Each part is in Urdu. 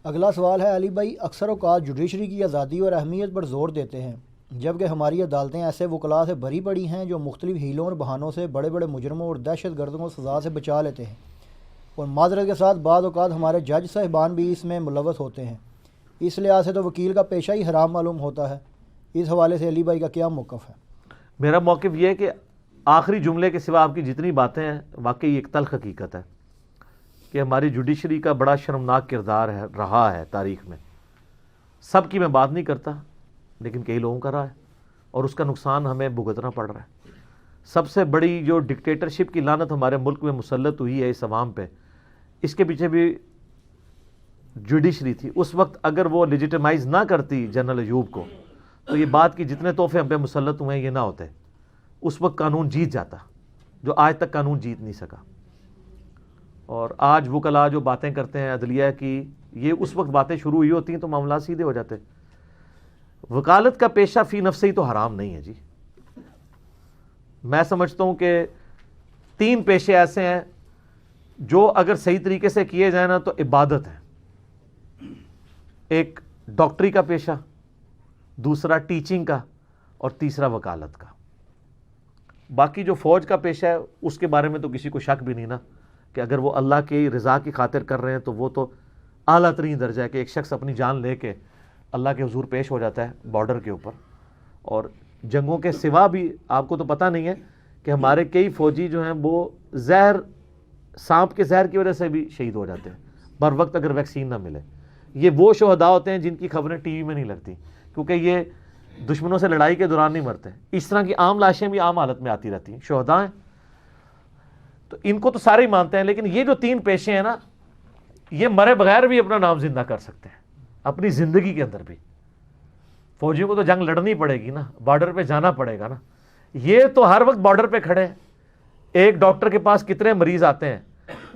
اگلا سوال ہے علی بھائی، اکثر اوقات جوڈیشری کی آزادی اور اہمیت پر زور دیتے ہیں، جبکہ ہماری عدالتیں ایسے وکلاء سے بھری پڑی ہیں جو مختلف ہیلوں اور بہانوں سے بڑے بڑے مجرموں اور دہشت گردوں کو سزا سے بچا لیتے ہیں، اور معذرت کے ساتھ بعض اوقات ہمارے جج صاحبان بھی اس میں ملوث ہوتے ہیں۔ اس لحاظ سے تو وکیل کا پیشہ ہی حرام معلوم ہوتا ہے۔ اس حوالے سے علی بھائی کا کیا موقف ہے؟ میرا موقف یہ ہے کہ آخری جملے کے سوا آپ کی جتنی باتیں ہیں واقعی ایک تلخ حقیقت ہے کہ ہماری جوڈیشری کا بڑا شرمناک کردار رہا ہے تاریخ میں۔ سب کی میں بات نہیں کرتا، لیکن کئی لوگوں کا رہا ہے، اور اس کا نقصان ہمیں بھگتنا پڑ رہا ہے۔ سب سے بڑی جو ڈکٹیٹرشپ کی لعنت ہمارے ملک میں مسلط ہوئی ہے اس عوام پہ، اس کے پیچھے بھی جوڈیشری تھی۔ اس وقت اگر وہ لیجیٹیمائز نہ کرتی جنرل ایوب کو، تو یہ بات کی جتنے تحفے ہم پہ مسلط ہوئے ہیں یہ نہ ہوتے۔ اس وقت قانون جیت جاتا، جو آج تک قانون جیت نہیں سکا۔ اور آج وکلاء جو باتیں کرتے ہیں عدلیہ کی، یہ اس وقت باتیں شروع ہوئی ہوتی ہیں تو معاملات سیدھے ہو جاتے۔ وکالت کا پیشہ فی نفسہ ہی تو حرام نہیں ہے جی۔ میں سمجھتا ہوں کہ 3 پیشے ایسے ہیں جو اگر صحیح طریقے سے کیے جائیں نا تو عبادت ہے۔ ایک ڈاکٹری کا پیشہ، دوسرا ٹیچنگ کا، اور تیسرا وکالت کا۔ باقی جو فوج کا پیشہ ہے اس کے بارے میں تو کسی کو شک بھی نہیں نا، کہ اگر وہ اللہ کی رضا کی خاطر کر رہے ہیں تو وہ تو اعلیٰ ترین درجہ ہے کہ ایک شخص اپنی جان لے کے اللہ کے حضور پیش ہو جاتا ہے بارڈر کے اوپر۔ اور جنگوں کے سوا بھی آپ کو تو پتہ نہیں ہے کہ ہمارے کئی فوجی جو ہیں وہ سانپ کے زہر کی وجہ سے بھی شہید ہو جاتے ہیں بر وقت اگر ویکسین نہ ملے۔ یہ وہ شہداء ہوتے ہیں جن کی خبریں ٹی وی میں نہیں لگتی، کیونکہ یہ دشمنوں سے لڑائی کے دوران نہیں مرتے۔ اس طرح کی عام لاشیں بھی عام حالت میں آتی رہتی ہیں، شہداء ہیں، تو ان کو تو سارے ہی مانتے ہیں۔ لیکن یہ جو 3 پیشے ہیں نا، یہ مرے بغیر بھی اپنا نام زندہ کر سکتے ہیں اپنی زندگی کے اندر بھی۔ فوجیوں کو تو جنگ لڑنی پڑے گی نا، بارڈر پہ جانا پڑے گا نا۔ یہ تو ہر وقت بارڈر پہ کھڑے ہیں۔ ایک ڈاکٹر کے پاس کتنے مریض آتے ہیں،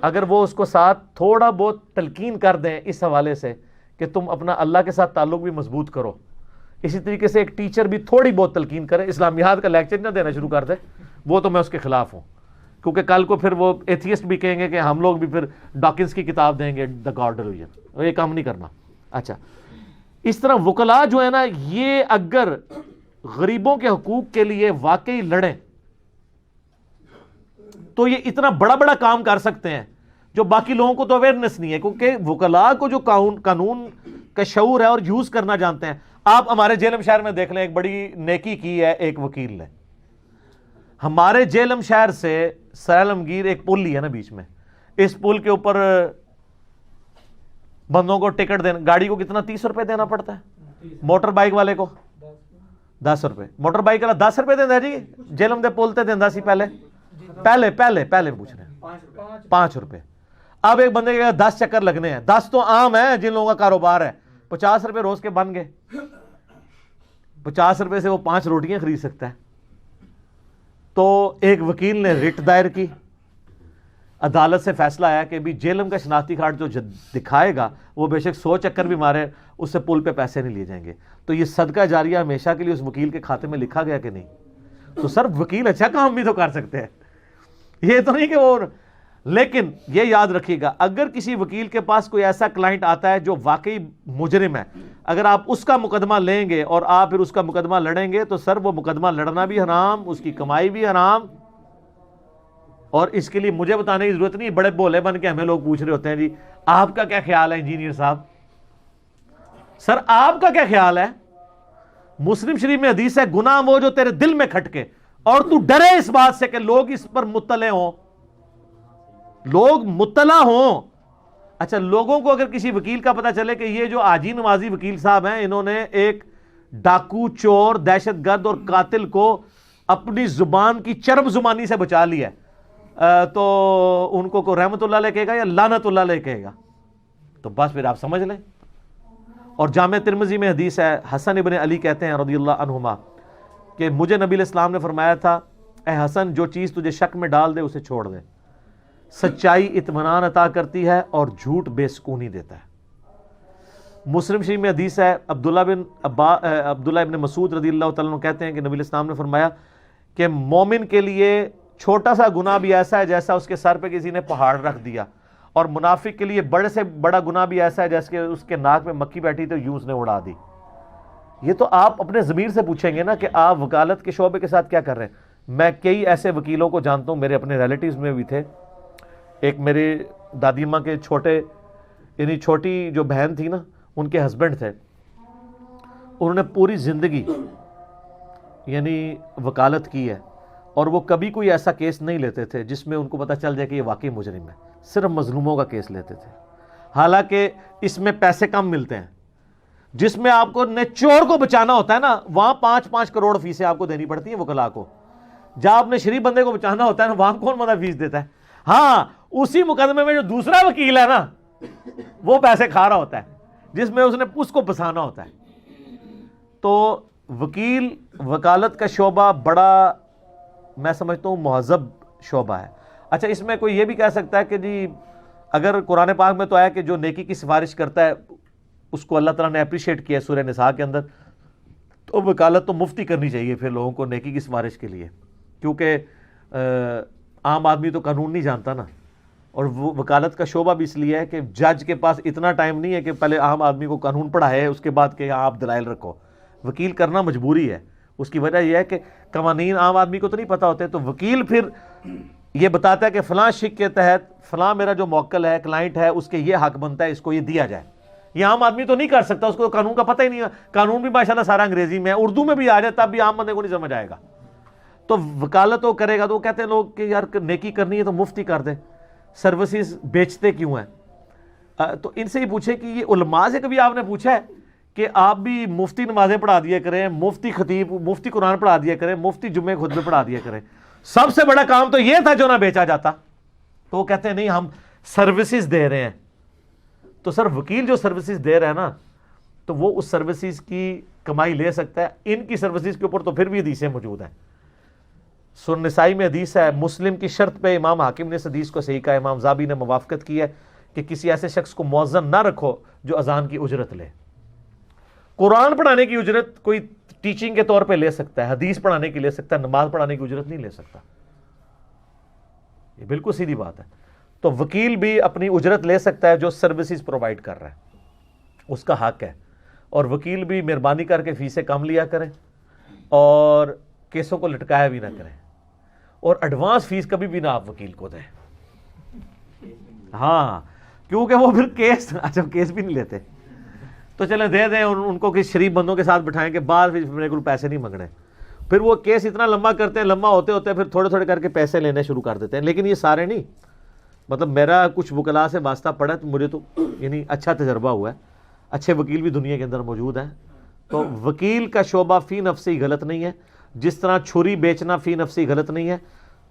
اگر وہ اس کو ساتھ تھوڑا بہت تلقین کر دیں اس حوالے سے کہ تم اپنا اللہ کے ساتھ تعلق بھی مضبوط کرو، اسی طریقے سے ایک ٹیچر بھی تھوڑی بہت تلقین کرے، اسلامیات کا لیکچر نہ دینا شروع کر دے، وہ تو میں اس کے خلاف ہوں، کیونکہ کل کو پھر وہ ایتھیسٹ بھی کہیں گے کہ ہم لوگ بھی پھر ڈاکنز کی کتاب دیں گے، دا گاڈ ڈیلوژن، یہ کام نہیں کرنا۔ اچھا، اس طرح وکلاء جو ہے نا، یہ اگر غریبوں کے حقوق کے لیے واقعی لڑیں تو یہ اتنا بڑا بڑا کام کر سکتے ہیں جو باقی لوگوں کو تو اویئرنس نہیں ہے، کیونکہ وکلاء کو جو قانون کا شعور ہے اور یوز کرنا جانتے ہیں۔ آپ ہمارے جیلم شہر میں دیکھ لیں، ایک بڑی نیکی کی ہے ایک وکیل نے۔ ہمارے جیلم شہر سے سیلمگیر ایک پل ہی ہے نا بیچ میں، اس پل کے اوپر بندوں کو ٹکٹ دینا، گاڑی کو کتنا 30 روپے دینا پڑتا ہے، موٹر بائک والے کو 10 روپے، موٹر بائک والا 10 روپے دینا ہے جی، جیلم دے پل تے دینا سی پہلے پوچھ رہے ہیں 5 روپے۔ اب ایک بندے کے 10 چکر لگنے ہیں، 10 تو عام ہے جن لوگوں کا کاروبار ہے، 50 روپے روز کے بن گئے، 50 روپے سے وہ 5 روٹیاں خرید سکتا ہے۔ تو ایک وکیل نے رٹ دائر کی، عدالت سے فیصلہ آیا کہ بھی جیلم کا شناختی کارڈ جو دکھائے گا وہ بے شک 100 چکر بھی مارے اس سے پل پہ پیسے نہیں لیے جائیں گے۔ تو یہ صدقہ جاریہ ہمیشہ کے لیے اس وکیل کے کھاتے میں لکھا گیا کہ نہیں؟ تو سر وکیل اچھا کام بھی تو کر سکتے ہیں، یہ تو نہیں کہ وہ۔ لیکن یہ یاد رکھیے گا، اگر کسی وکیل کے پاس کوئی ایسا کلائنٹ آتا ہے جو واقعی مجرم ہے، اگر آپ اس کا مقدمہ لیں گے اور آپ پھر اس کا مقدمہ لڑیں گے تو سر وہ مقدمہ لڑنا بھی حرام، اس کی کمائی بھی حرام۔ اور اس کے لیے مجھے بتانے کی ضرورت نہیں، بڑے بولے بن کے ہمیں لوگ پوچھ رہے ہوتے ہیں جی آپ کا کیا خیال ہے انجینئر صاحب؟ سر آپ کا کیا خیال ہے؟ مسلم شریف میں حدیث ہے، گناہ وہ جو تیرے دل میں کھٹکے اور تو ڈرے اس بات سے کہ لوگ اس پر مطلع ہوں، لوگ مطلع ہوں۔ اچھا، لوگوں کو اگر کسی وکیل کا پتہ چلے کہ یہ جو آجی نمازی وکیل صاحب ہیں انہوں نے ایک ڈاکو، چور، دہشت گرد اور قاتل کو اپنی زبان کی چرب زبانی سے بچا لیا ہے، تو ان کو کوئی رحمت اللہ علیہ کہے گا یا لعنت اللہ علیہ کہے گا؟ تو بس پھر آپ سمجھ لیں۔ اور جامع ترمذی میں حدیث ہے، حسن ابن علی کہتے ہیں رضی اللہ عنہما کہ مجھے نبی علیہ السلام نے فرمایا تھا، اے حسن جو چیز تجھے شک میں ڈال دے اسے چھوڑ دے، سچائی اطمینان عطا کرتی ہے اور جھوٹ بے سکونی دیتا ہے۔ مسلم شریف میں حدیث ہے، عبداللہ ابن مسعود رضی اللہ تعالیٰ عنہ کہتے ہیں کہ نبی علیہ السلام نے فرمایا کہ مومن کے لیے چھوٹا سا گناہ بھی ایسا ہے جیسا اس کے سر پہ کسی نے پہاڑ رکھ دیا، اور منافق کے لیے بڑے سے بڑا گناہ بھی ایسا ہے جیسے کہ اس کے ناک میں مکھی بیٹھی تو یوں اس نے اڑا دی. یہ تو آپ اپنے ضمیر سے پوچھیں گے نا کہ آپ وکالت کے شعبے کے ساتھ کیا کر رہے ہیں. میں کئی ایسے وکیلوں کو جانتا ہوں, میرے اپنے ریلیٹیوز میں بھی تھے. ایک میری دادی ماں کے یعنی چھوٹی جو بہن تھی نا, ان کے ہسبینڈ تھے, انہوں نے پوری زندگی یعنی وکالت کی ہے, اور وہ کبھی کوئی ایسا کیس نہیں لیتے تھے جس میں ان کو پتہ چل جائے کہ یہ واقعی مجرم ہے. صرف مظلوموں کا کیس لیتے تھے, حالانکہ اس میں پیسے کم ملتے ہیں. جس میں آپ کو چور کو بچانا ہوتا ہے نا, وہاں 5-5 کروڑ فیسیں آپ کو دینی پڑتی ہیں وکلا کو. جب آپ نے شریف بندے کو بچانا ہوتا ہے نا, وہاں کون بندہ فیس دیتا ہے؟ ہاں, اسی مقدمے میں جو دوسرا وکیل ہے نا, وہ پیسے کھا رہا ہوتا ہے, جس میں اس کو پھنسانا ہوتا ہے. تو وکیل وکالت کا شعبہ بڑا, میں سمجھتا ہوں, مہذب شعبہ ہے. اچھا, اس میں کوئی یہ بھی کہہ سکتا ہے کہ جی اگر قرآن پاک میں تو آیا کہ جو نیکی کی سفارش کرتا ہے اس کو اللہ تعالیٰ نے اپریشیٹ کیا ہے سورہ نساء کے اندر, تو وکالت تو مفتی کرنی چاہیے پھر لوگوں کو نیکی کی سفارش کے لیے, کیونکہ عام آدمی تو قانون نہیں جانتا نا. اور وہ وکالت کا شعبہ بھی اس لیے ہے کہ جج کے پاس اتنا ٹائم نہیں ہے کہ پہلے عام آدمی کو قانون پڑھائے اس کے بعد کہ آپ دلائل رکھو. وکیل کرنا مجبوری ہے. اس کی وجہ یہ ہے کہ قوانین عام آدمی کو تو نہیں پتہ ہوتے, تو وکیل پھر یہ بتاتا ہے کہ فلاں شک کے تحت فلاں میرا جو موکل ہے, کلائنٹ ہے, اس کے یہ حق بنتا ہے, اس کو یہ دیا جائے. یہ عام آدمی تو نہیں کر سکتا, اس کو قانون کا پتہ ہی نہیں ہے. قانون بھی ماشاءاللہ سارا انگریزی میں ہے, اردو میں بھی آ جائے تب بھی عام بندے کو نہیں سمجھ آئے گا. تو وکالت وہ کرے گا تو وہ کہتے ہیں لوگ کہ یار نیکی کرنی ہے تو مفتی کر دیں, سروسز بیچتے کیوں ہیں؟ تو ان سے ہی پوچھے کہ یہ علماء سے کبھی آپ نے پوچھا ہے کہ آپ بھی مفتی نمازیں پڑھا دیا کریں, مفتی خطیب, مفتی قرآن پڑھا دیا کریں, مفتی جمعے خطبے پڑھا دیا کریں, سب سے بڑا کام تو یہ تھا جو نہ بیچا جاتا. تو وہ کہتے ہیں نہیں ہم سروسز دے رہے ہیں. تو سر وکیل جو سروسز دے رہا ہے نا, تو وہ اس سروسز کی کمائی لے سکتا ہے. ان کی سروسز کے اوپر تو پھر بھی حدیثیں موجود ہیں. سنن نسائی میں حدیث ہے, مسلم کی شرط پہ امام حاکم نے اس حدیث کو صحیح کہا, امام زابی نے موافقت کی ہے کہ کسی ایسے شخص کو مؤذن نہ رکھو جو اذان کی اجرت لے. قرآن پڑھانے کی اجرت کوئی ٹیچنگ کے طور پہ لے سکتا ہے, حدیث پڑھانے کی لے سکتا ہے, نماز پڑھانے کی اجرت نہیں لے سکتا. یہ بالکل سیدھی بات ہے. تو وکیل بھی اپنی اجرت لے سکتا ہے جو سروسز پرووائڈ کر رہا ہے, اس کا حق ہے. اور وکیل بھی مہربانی کر کے فیسیں کم لیا کریں اور کیسوں کو لٹکایا بھی نہ کریں, اور ایڈوانس فیس کبھی بھی نہ آپ وکیل کو دیں. ہاں, کیونکہ وہ پھر کیس بھی نہیں لیتے. تو چلیں دے دیں ان کو کسی شریف بندوں کے ساتھ بٹھائیں کہ بعد میرے کو پیسے نہیں منگنے. پھر وہ کیس اتنا لمبا کرتے ہیں, لمبا ہوتے ہوتے پھر تھوڑے تھوڑے کر کے پیسے لینے شروع کر دیتے ہیں. لیکن یہ سارے نہیں, مطلب میرا کچھ وکلا سے واسطہ پڑا تو مجھے تو یعنی اچھا تجربہ ہوا ہے. اچھے وکیل بھی دنیا کے اندر موجود ہیں. تو وکیل کا شعبہ فی نفسی غلط نہیں ہے, جس طرح چھری بیچنا فی نفسی غلط نہیں ہے.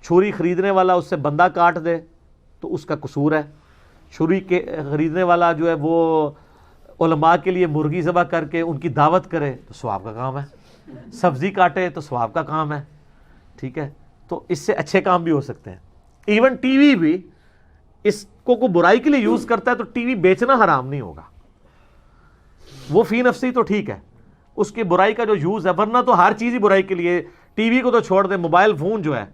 چھری خریدنے والا اس سے بندہ کاٹ دے تو اس کا قصور ہے. چھری کے خریدنے والا جو ہے وہ علماء کے لیے مرغی ذبح کر کے ان کی دعوت کرے تو ثواب کا کام ہے. سبزی کاٹے تو ثواب کا کام ہے. ٹھیک ہے, تو اس سے اچھے کام بھی ہو سکتے ہیں. ایون ٹی وی بھی اس کو کوئی برائی کے لیے یوز کرتا ہے تو ٹی وی بیچنا حرام نہیں ہوگا, وہ فی نفسی تو ٹھیک ہے. اس کی برائی کا جو یوز ہے, ورنہ تو ہر چیز ہی برائی کے لیے. ٹی وی کو تو چھوڑ دیں, موبائل فون جو ہے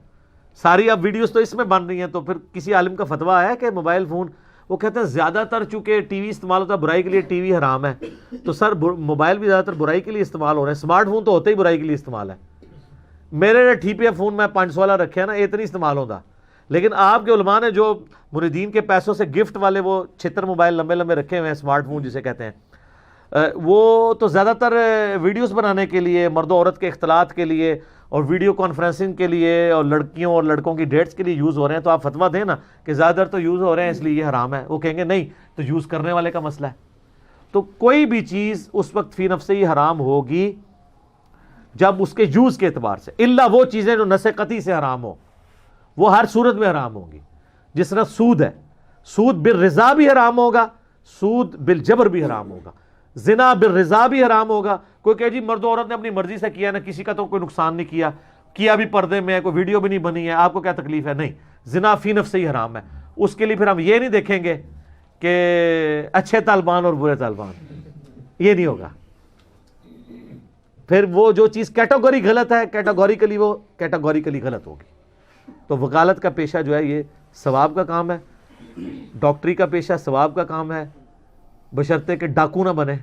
ساری اب ویڈیوز تو اس میں بن رہی ہیں. تو پھر کسی عالم کا فتویٰ ہے کہ موبائل فون, وہ کہتے ہیں زیادہ تر چونکہ ٹی وی استعمال ہوتا ہے برائی کے لیے, ٹی وی حرام ہے. تو سر موبائل بھی زیادہ تر برائی کے لیے استعمال ہو رہے ہیں, اسمارٹ فون تو ہوتے ہی برائی کے لیے استعمال ہے. میرے ٹھی پہ فون میں 516 رکھے ہیں نا, یہ اتنی استعمال ہوتا. لیکن آپ کے علماء نے جو مریدین کے پیسوں سے گفٹ والے وہ 76 موبائل لمبے لمبے رکھے ہوئے ہیں, اسمارٹ فون جسے کہتے ہیں, وہ تو زیادہ تر ویڈیوز بنانے کے لیے, مرد و عورت کے اختلاط کے لیے اور ویڈیو کانفرنسنگ کے لیے اور لڑکیوں اور لڑکوں کی ڈیٹس کے لیے یوز ہو رہے ہیں. تو آپ فتویٰ دیں نا کہ زیادہ تر تو یوز ہو رہے ہیں اس لیے یہ حرام ہے. وہ کہیں گے نہیں, تو یوز کرنے والے کا مسئلہ ہے. تو کوئی بھی چیز اس وقت فی نفس ہی حرام ہوگی جب اس کے یوز کے اعتبار سے, الا وہ چیزیں جو نص قطعی سے حرام ہو, وہ ہر صورت میں حرام ہوں گی. جس طرح سود ہے, سود بالرضا بھی حرام ہوگا, سود بالجبر بھی حرام ہوگا. زنا بالرضا بھی حرام ہوگا. کوئی کہ جی مرد و عورت نے اپنی مرضی سے کیا نا, کسی کا تو کوئی نقصان نہیں کیا بھی پردے میں ہے, کوئی ویڈیو بھی نہیں بنی ہے, آپ کو کیا تکلیف ہے؟ نہیں, زنا فی نفس ہی حرام ہے. اس کے لیے پھر ہم یہ نہیں دیکھیں گے کہ اچھے طالبان اور برے طالبان, یہ نہیں ہوگا. پھر وہ جو چیز کیٹیگوری غلط ہے, کیٹیگوریکلی وہ کیٹیگوریکلی غلط ہوگی. تو وکالت کا پیشہ جو ہے یہ ثواب کا کام ہے, ڈاکٹری کا پیشہ ثواب کا کام ہے، بشرطے کہ ڈاکو نہ بنے.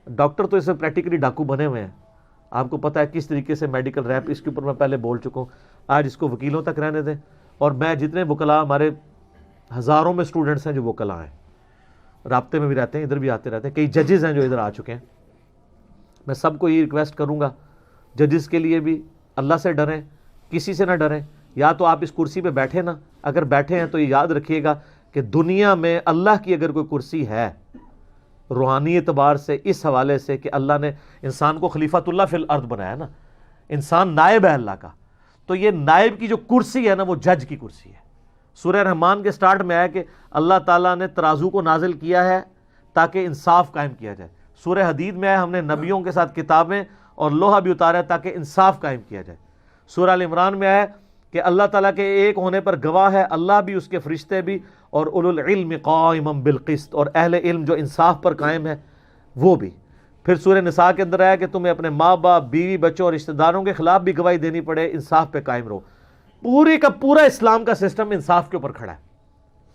ڈاکٹر تو اس میں پریکٹیکلی ڈاکو بنے ہوئے ہیں. آپ کو پتہ ہے کس طریقے سے میڈیکل ریپ، اس کے اوپر میں پہلے بول چکا ہوں. آج اس کو وکیلوں تک رہنے دیں. اور میں جتنے وکلاء، ہمارے ہزاروں میں اسٹوڈنٹس ہیں جو وکلاء ہیں، رابطے میں بھی رہتے ہیں، ادھر بھی آتے رہتے ہیں، کئی ججز ہیں جو ادھر آ چکے ہیں. میں سب کو یہ ریکویسٹ کروں گا، ججز کے لیے بھی اللہ سے ڈریں، کسی سے نہ ڈریں. یا تو آپ اس کرسی پہ بیٹھے نا، اگر بیٹھے ہیں تو یہ یاد رکھیے گا کہ دنیا میں اللہ کی اگر کوئی کرسی ہے روحانی اعتبار سے، اس حوالے سے کہ اللہ نے انسان کو خلیفۃ اللہ فی الارض بنایا نا، انسان نائب ہے اللہ کا، تو یہ نائب کی جو کرسی ہے نا وہ جج کی کرسی ہے. سورہ رحمان کے سٹارٹ میں آیا کہ اللہ تعالیٰ نے ترازو کو نازل کیا ہے تاکہ انصاف قائم کیا جائے. سورہ حدید میں آیا ہم نے نبیوں کے ساتھ کتابیں اور لوہا بھی اتارا ہے تاکہ انصاف قائم کیا جائے. سورہ ال عمران میں آیا کہ اللہ تعالیٰ کے ایک ہونے پر گواہ ہے اللہ بھی، اس کے فرشتے بھی، اور اولو العلم قائما بالقسط، اور اہل علم جو انصاف پر قائم ہے وہ بھی. پھر سورہ نساء کے اندر آیا کہ تمہیں اپنے ماں باپ، بیوی بچوں اور رشتہ داروں کے خلاف بھی گواہی دینی پڑے، انصاف پہ قائم رہو. پورے کا پورا اسلام کا سسٹم انصاف کے اوپر کھڑا ہے.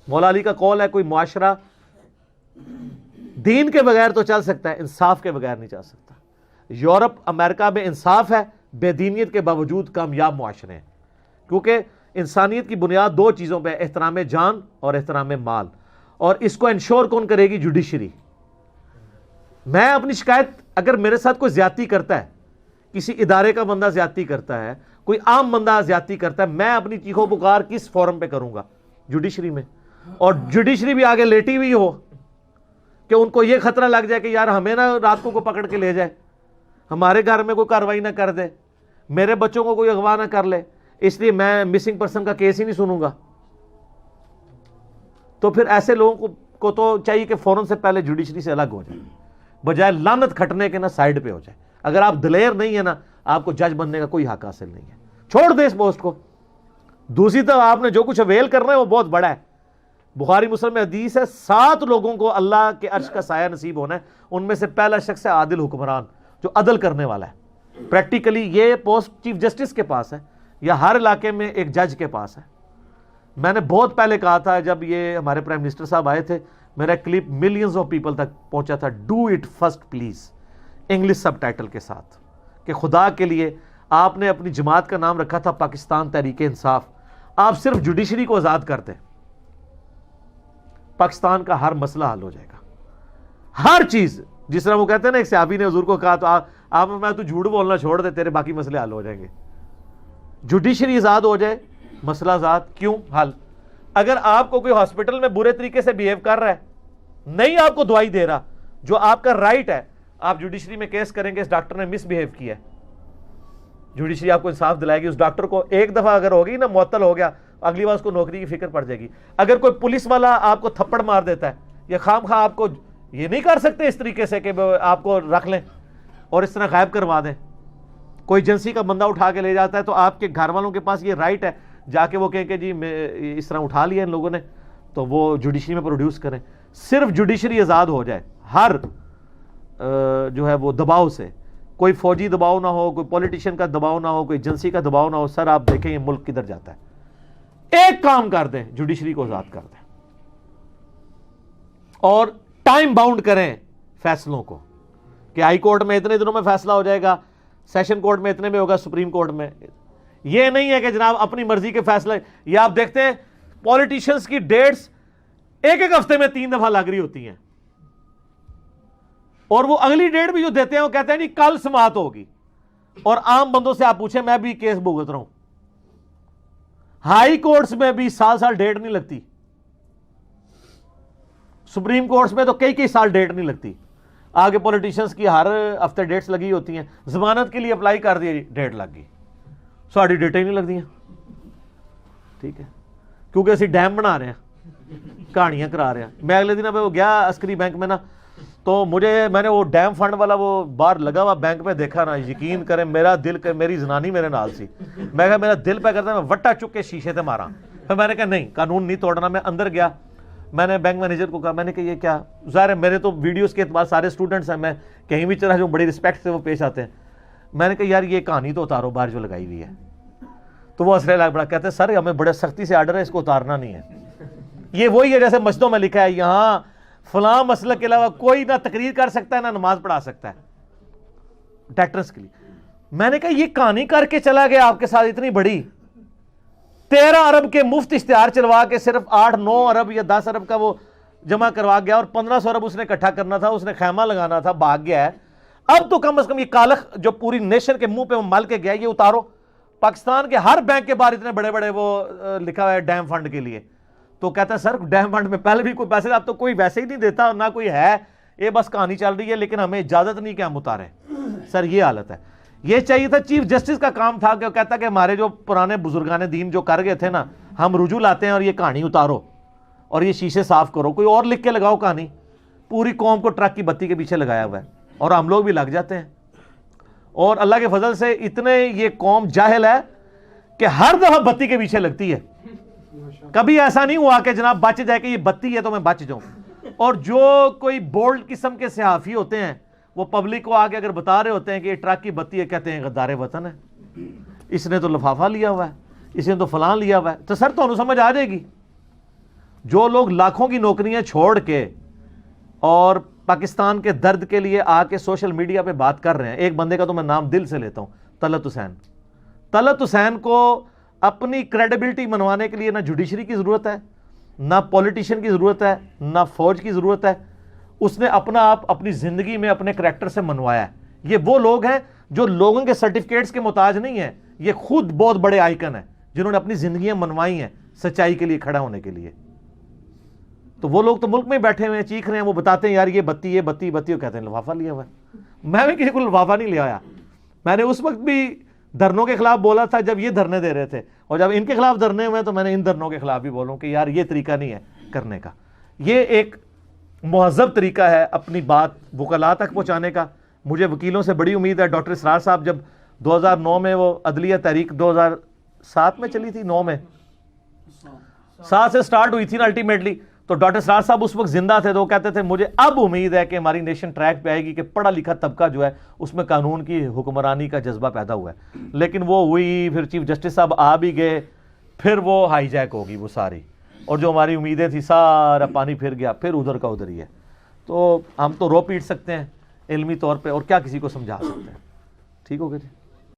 مولا علی کا قول ہے کوئی معاشرہ دین کے بغیر تو چل سکتا ہے، انصاف کے بغیر نہیں چل سکتا. یورپ امریکہ میں انصاف ہے، بے دینیت کے باوجود کامیاب معاشرے ہیں. کیونکہ انسانیت کی بنیاد دو چیزوں پہ، احترام جان اور احترام مال. اور اس کو انشور کون کرے گی؟ جوڈیشری. میں اپنی شکایت، اگر میرے ساتھ کوئی زیادتی کرتا ہے، کسی ادارے کا بندہ زیادتی کرتا ہے، کوئی عام بندہ زیادتی کرتا ہے، میں اپنی چیخو پکار کس فورم پہ کروں گا؟ جوڈیشری میں. اور جوڈیشری بھی آگے لیٹی ہوئی ہو کہ ان کو یہ خطرہ لگ جائے کہ یار ہمیں نہ رات کو پکڑ کے لے جائے، ہمارے گھر میں کوئی کارروائی نہ کر دے، میرے بچوں کو کوئی اغوا نہ کر لے، اس لیے میں مسنگ پرسن کا کیس ہی نہیں سنوں گا. تو پھر ایسے لوگوں کو تو چاہیے کہ فوراً سے پہلے جوڈیشری سے الگ ہو جائے، بجائے لعنت کھٹنے کے نا سائڈ پہ ہو جائے. اگر آپ دلیر نہیں ہے نا، آپ کو جج بننے کا کوئی حق حاصل نہیں ہے. چھوڑ دیں اس پوسٹ کو. دوسری طرف آپ نے جو کچھ اویل کرنا ہے وہ بہت بڑا ہے. بخاری مسلم میں حدیث ہے 7 لوگوں کو اللہ کے عرش کا سایہ نصیب ہونا ہے. ان میں سے پہلا شخص ہے عادل حکمران، جو عدل کرنے والا ہے. پریکٹیکلی یہ پوسٹ چیف جسٹس کے پاس ہے یا ہر علاقے میں ایک جج کے پاس ہے. میں نے بہت پہلے کہا تھا جب یہ ہمارے پرائم منسٹر صاحب آئے تھے، میرا کلپ ملینز آف پیپل تک پہنچا تھا، do it first please, English sub title کے ساتھ، کہ خدا کے لیے آپ نے اپنی جماعت کا نام رکھا تھا پاکستان تحریک انصاف، آپ صرف جوڈیشری کو آزاد کرتے، پاکستان کا ہر مسئلہ حل ہو جائے گا. ہر چیز، جس طرح وہ کہتے ہیں نا، ایک صحابی نے حضور کو کہا تو آپ میں تو جھوٹ بولنا چھوڑ دے، تیرے باقی مسئلے حل ہو جائیں گے. جوڈیشری آزاد ہو جائے، مسئلہ آزاد. کیوں حل؟ اگر آپ کو کوئی ہاسپٹل میں برے طریقے سے بیہیو کر رہا ہے، نہیں آپ کو دوائی دے رہا، جو آپ کا رائٹ ہے، آپ جوڈیشری میں کیس کریں گے اس ڈاکٹر نے مس بیہیو کیا ہے، جوڈیشری آپ کو انصاف دلائے گی. اس ڈاکٹر کو ایک دفعہ اگر ہوگی نا، معطل ہو گیا، اگلی بار اس کو نوکری کی فکر پڑ جائے گی. اگر کوئی پولیس والا آپ کو تھپڑ مار دیتا ہے یا خام خواہ، آپ کو یہ نہیں کر سکتے اس طریقے سے کہ آپ کو رکھ لیں اور اس طرح غائب کروا دیں. کوئی ایجنسی کا بندہ اٹھا کے لے جاتا ہے تو آپ کے گھر والوں کے پاس یہ رائٹ ہے جا کے وہ کہیں کہ جی اس طرح اٹھا لیا ان لوگوں نے، تو وہ جوڈیشری میں پروڈیوس کریں. صرف جوڈیشری آزاد ہو جائے ہر جو ہے وہ دباؤ سے، کوئی فوجی دباؤ نہ ہو، کوئی پولیٹیشین کا دباؤ نہ ہو، کوئی ایجنسی کا دباؤ نہ ہو. سر آپ دیکھیں یہ ملک کدھر جاتا ہے. ایک کام کر دیں، جوڈیشری کو آزاد کر دیں اور ٹائم باؤنڈ کریں فیصلوں کو، کہ ہائی کورٹ میں اتنے دنوں میں فیصلہ ہو جائے گا، سیشن کورٹ میں اتنے میں ہوگا، سپریم کورٹ میں. یہ نہیں ہے کہ جناب اپنی مرضی کے فیصلے. یہ آپ دیکھتے ہیں پولیٹیشنز کی ڈیٹس ایک ہفتے میں 3 دفعہ لگ رہی ہوتی ہیں، اور وہ اگلی ڈیٹ بھی جو دیتے ہیں وہ کہتے ہیں نہیں کل سماعت ہوگی. اور عام بندوں سے آپ پوچھیں، میں بھی کیس بھگت رہا ہوں، ہائی کورٹس میں بھی سال ڈیٹ نہیں لگتی، سپریم کورٹس میں تو کئی سال ڈیٹ نہیں لگتی. آگے پولیٹیشنز کی ہر ہفتے ڈیٹس لگی ہوتی ہیں. ضمانت کے لیے اپلائی کر دیا، ڈیٹ لگ گئی، ساری ڈیٹیں نہیں لگتی ہیں. ٹھیک ہے، کیونکہ اسی ڈیم بنا رہے ہیں، کہانیاں کرا رہے ہیں. میں اگلے دن وہ گیا عسکری بینک میں نا، تو میں نے وہ ڈیم فنڈ والا وہ باہر لگا ہوا بینک میں دیکھا نا، یقین کریں میرا دل، میری زنانی میرے نال سی، میں کہا میرا دل پہ کرتا ہے، میں وٹا چک کے شیشے تے مارا. پھر میں نے کہا نہیں، قانون نہیں توڑنا. میں اندر گیا، میں نے بینک مینیجر کو کہا، میں نے کہا یہ کیا؟ ظاہر ہے میرے تو ویڈیوز کے اعتبار سارے اسٹوڈنٹس ہیں، میں کہیں بھی چلا جو بڑی رسپیکٹ سے وہ پیش آتے ہیں. میں نے کہا یار یہ کہانی تو اتارو باہر جو لگائی ہوئی ہے. تو وہ ہنسنے لگ پڑا، کہتے ہیں سر ہمیں بڑے سختی سے آرڈر ہے، اس کو اتارنا نہیں ہے. یہ وہی ہے جیسے مسجدوں میں لکھا ہے یہاں فلاں مسلک کے علاوہ کوئی نہ تقریر کر سکتا ہے نہ نماز پڑھا سکتا ہے، ڈائریکٹرز کے لیے۔ میں نے کہا یہ کہانی کر کے چلا گیا آپ کے ساتھ اتنی بڑی، 13 ارب کے مفت اشتہار چلوا کے صرف 8-9 ارب یا 10 ارب کا وہ جمع کروا گیا، اور 1500 ارب اس نے اکٹھا کرنا تھا، اس نے خیمہ لگانا تھا، بھاگ گیا ہے۔ اب تو کم از کم یہ کالخ جو پوری نیشن کے منہ پہ مل کے گیا یہ اتارو۔ پاکستان کے ہر بینک کے باہر اتنے بڑے بڑے وہ لکھا ہوا ہے ڈیم فنڈ کے لیے، تو کہتا ہے سر ڈیم فنڈ میں پہلے بھی کوئی پیسے، اب تو کوئی ویسے ہی نہیں دیتا، نہ کوئی ہے، یہ بس کہانی چل رہی ہے لیکن ہمیں اجازت نہیں کہ ہم اتاریں۔ سر یہ حالت ہے۔ یہ چاہیے تھا چیف جسٹس کا کام تھا کہ وہ کہتا کہ ہمارے جو پرانے بزرگان دین جو کر گئے تھے نا، ہم رجوع لاتے ہیں اور یہ کہانی اتارو اور یہ شیشے صاف کرو، کوئی اور لکھ کے لگاؤ کہانی۔ پوری قوم کو ٹرک کی بتی کے پیچھے لگایا ہوا ہے اور ہم لوگ بھی لگ جاتے ہیں، اور اللہ کے فضل سے اتنے یہ قوم جاہل ہے کہ ہر دفعہ بتی کے پیچھے لگتی ہے۔ کبھی ایسا نہیں ہوا کہ جناب بچ جائے کہ یہ بتی ہے تو میں بچ جاؤں۔ اور جو کوئی بولڈ قسم کے صحافی ہوتے ہیں وہ پبلک کو آگے اگر بتا رہے ہوتے ہیں کہ یہ ٹرک کی بتی ہے، کہتے ہیں غدار وطن ہے، اس نے تو لفافہ لیا ہوا ہے، اس نے تو فلاں لیا ہوا ہے۔ تو سر تو سمجھ آ جائے گی، جو لوگ لاکھوں کی نوکریاں چھوڑ کے اور پاکستان کے درد کے لیے آ کے سوشل میڈیا پہ بات کر رہے ہیں، ایک بندے کا تو میں نام دل سے لیتا ہوں، طلعت حسین۔ طلعت حسین کو اپنی کریڈیبلٹی منوانے کے لیے نہ جوڈیشری کی ضرورت ہے، نہ پولیٹیشین کی ضرورت ہے، نہ فوج کی ضرورت ہے، اس نے اپنا آپ اپنی زندگی میں اپنے کریکٹر سے منوایا ہے۔ یہ وہ لوگ ہیں جو لوگوں کے سرٹیفکیٹس کے محتاج نہیں ہیں، یہ خود بہت بڑے آئیکن ہیں جنہوں نے اپنی زندگیاں منوائی ہیں سچائی کے لیے کھڑا ہونے کے لیے۔ تو وہ لوگ تو ملک میں بیٹھے ہوئے ہیں، چیخ رہے ہیں، وہ بتاتے ہیں یار یہ بتی ہے، بتی بتی، وہ کہتے ہیں لفافہ لیا ہوا ہے۔ میں بھی کسی کو لفافہ نہیں لے آیا، میں نے اس وقت بھی دھرنوں کے خلاف بولا تھا جب یہ دھرنے دے رہے تھے، اور جب ان کے خلاف دھرنے ہوئے تو میں نے ان دھرنوں کے خلاف بھی بولوں کہ یار یہ طریقہ نہیں ہے کرنے کا۔ یہ ایک مہذب طریقہ ہے اپنی بات وکلاء تک پہنچانے کا۔ مجھے وکیلوں سے بڑی امید ہے۔ ڈاکٹر اسرار صاحب جب 2009 میں وہ عدلیہ تحریک 2007 میں چلی تھی، 9 میں 7 سے سٹارٹ ہوئی تھی نا الٹیمیٹلی، تو ڈاکٹر اسرار صاحب اس وقت زندہ تھے تو وہ کہتے تھے مجھے اب امید ہے کہ ہماری نیشن ٹریک پہ آئے گی کہ پڑھا لکھا طبقہ جو ہے اس میں قانون کی حکمرانی کا جذبہ پیدا ہوا ہے۔ لیکن وہ ہوئی، پھر چیف جسٹس صاحب آ بھی گئے، پھر وہ ہائی جیک ہوگی وہ ساری، اور جو ہماری امیدیں تھی سارا پانی پھر گیا، پھر ادھر کا ادھر ہی ہے۔ تو ہم تو رو پیٹ سکتے ہیں علمی طور پہ، اور کیا کسی کو سمجھا سکتے ہیں۔ ٹھیک ہو گیا جی؟